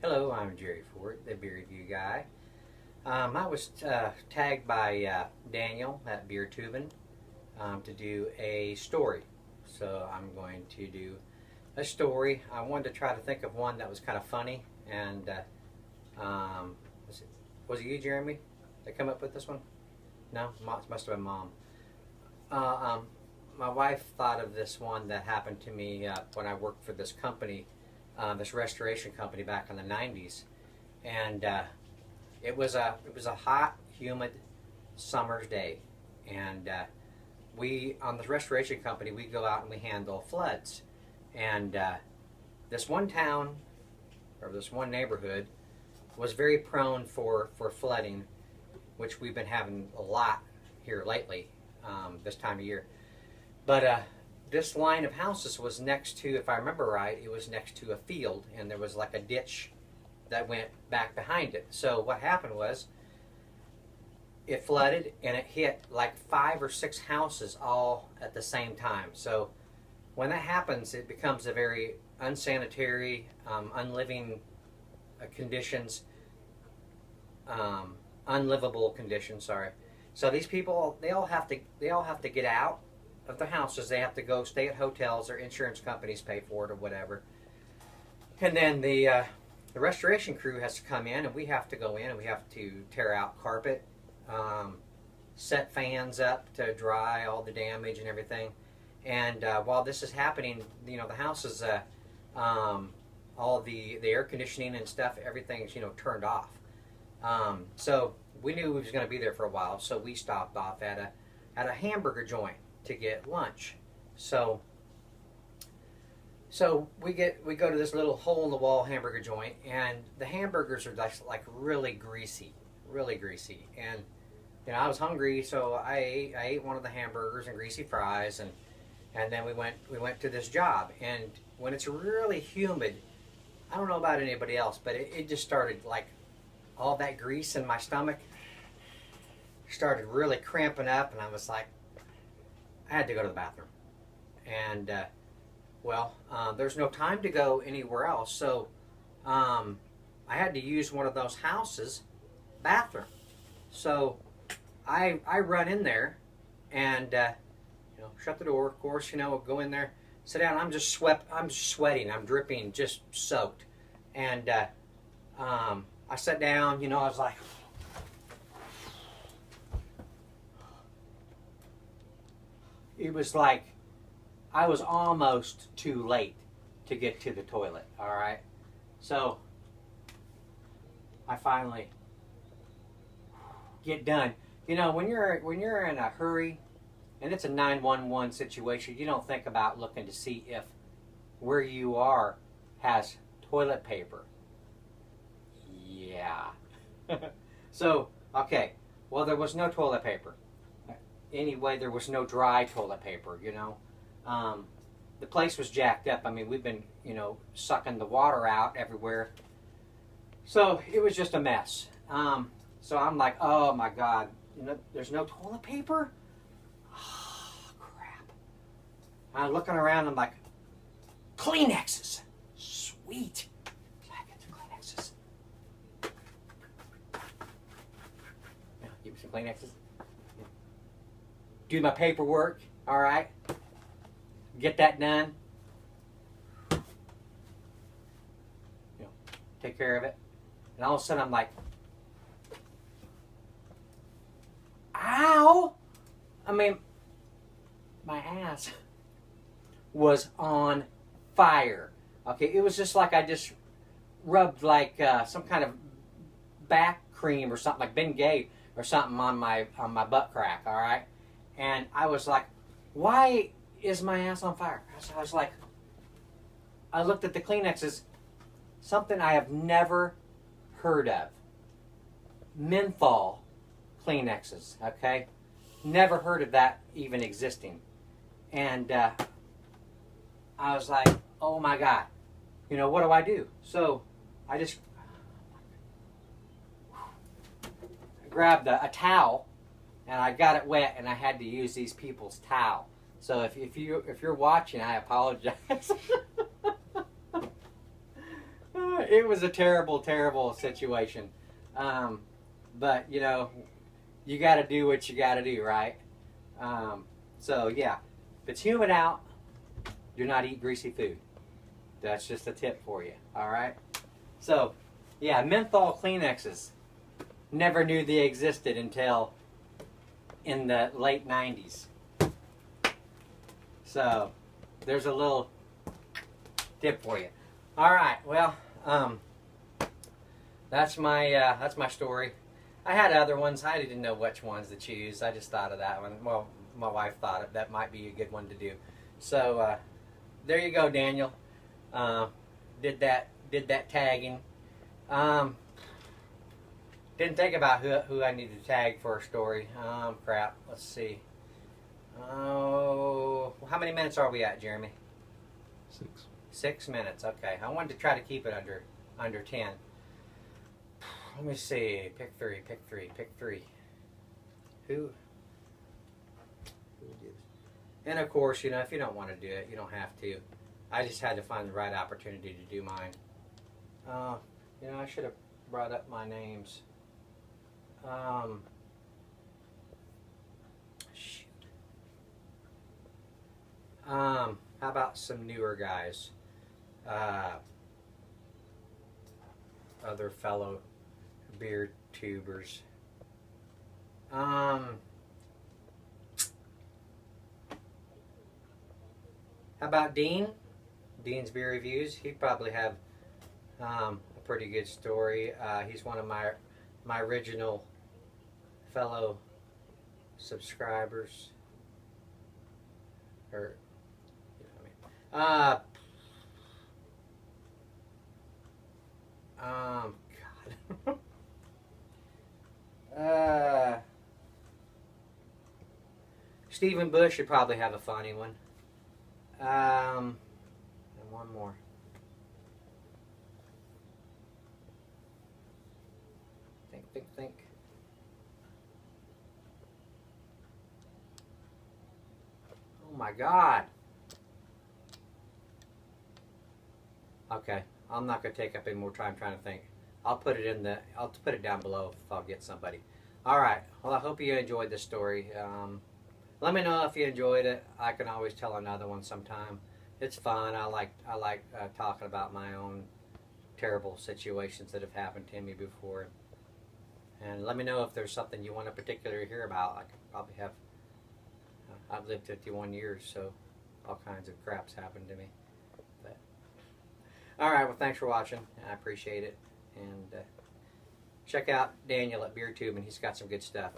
Hello, I'm Jerry Ford, the beer review guy. I was tagged by Daniel at Beer Tuben to do a story. So I'm going to do a story. I wanted to try to think of one that was kind of funny. And was it you, Jeremy, that come up with this one? No? It must have been Mom. My wife thought of this one that happened to me when I worked for this company, this restoration company back in the 90s, and it was a hot, humid summer's day, and we on the restoration company we go out and we handle floods, and this one town or this one neighborhood was very prone for flooding, which we've been having a lot here lately this time of year. But this line of houses was next to, if I remember right, it was next to a field, and there was like a ditch that went back behind it. So what happened was it flooded and it hit like 5 or 6 houses all at the same time. So when that happens, it becomes a very unsanitary, unliving conditions, unlivable conditions. Sorry. So these people, they all have to get out of the houses. They have to go stay at hotels. Their insurance companies pay for it or whatever. And then the restoration crew has to come in, and we have to go in and we have to tear out carpet, set fans up to dry all the damage and everything. And while this is happening, the houses, all the air conditioning and stuff, everything's turned off. So we knew we was going to be there for a while, so we stopped off at a hamburger joint to get lunch. So we go to this little hole in the wall hamburger joint, and the hamburgers are like really greasy, and I was hungry, so I ate one of the hamburgers and greasy fries, and then we went to this job. And when it's really humid, I don't know about anybody else, but it just started, like, all that grease in my stomach started really cramping up, and I was like, I had to go to the bathroom. And there's no time to go anywhere else, so I had to use one of those houses' bathroom. So I run in there and shut the door, of course, go in there, sit down. I'm just sweating, I'm dripping, just soaked. And I sat down, I was like, it was like I was almost too late to get to the toilet, all right? So I finally get done. When you're in a hurry and it's a 911 situation, you don't think about looking to see if where you are has toilet paper. Yeah. So, okay, well, there was no toilet paper. Anyway, there was no dry toilet paper, The place was jacked up. I mean, we've been, sucking the water out everywhere. So it was just a mess. So I'm like, oh my God, there's no toilet paper? Oh, crap. I'm looking around, I'm like, Kleenexes. Sweet. I get some Kleenexes. Yeah, give me some Kleenexes. Do my paperwork, all right? Get that done. Take care of it. And all of a sudden I'm like, ow! I mean, my ass was on fire. Okay, it was just like I just rubbed like some kind of back cream or something, like Ben Gay or something on my butt crack, all right? And I was like, why is my ass on fire? I was like, I looked at the Kleenexes, something I have never heard of. Menthol Kleenexes, okay? Never heard of that even existing. And I was like, oh my God, what do I do? So I just grabbed a towel, and I got it wet, and I had to use these people's towel. So if you're watching, I apologize. It was a terrible, terrible situation. But, you know, you got to do what you got to do, right? So, yeah, if it's humid out, do not eat greasy food. That's just a tip for you, all right? So, yeah, menthol Kleenexes. Never knew they existed until in the late 90s. So, there's a little tip for you. All right, well, that's my story. I had other ones. I didn't know which ones to choose. I just thought of that one. Well, my wife thought that might be a good one to do. So there you go, Daniel. Did that tagging. Didn't think about who I needed to tag for a story. Crap. Let's see. Oh, how many minutes are we at, Jeremy? 6. 6 minutes. Okay. I wanted to try to keep it under 10. Let me see. Pick three. Who did? And of course, you know, if you don't want to do it, you don't have to. I just had to find the right opportunity to do mine. You know, I should have brought up my names. Shoot. How about some newer guys? Other fellow beer tubers. How about Dean? Dean's Beer Reviews. He probably have a pretty good story. He's one of my original fellow subscribers. Or, you know what I mean. God. Stephen Bush should probably have a funny one. And one more. Think. Oh my God. Okay, I'm not gonna take up any more time trying to think. I'll put it down below if I'll get somebody. All right. Well, I hope you enjoyed this story. Let me know if you enjoyed it. I can always tell another one sometime. It's fun. I like talking about my own terrible situations that have happened to me before. And let me know if there's something you want to particularly hear about. I could probably have. I've lived 51 years, so all kinds of crap's happened to me. But all right. Well, thanks for watching. I appreciate it. And check out Daniel at Beer Tuben. He's got some good stuff.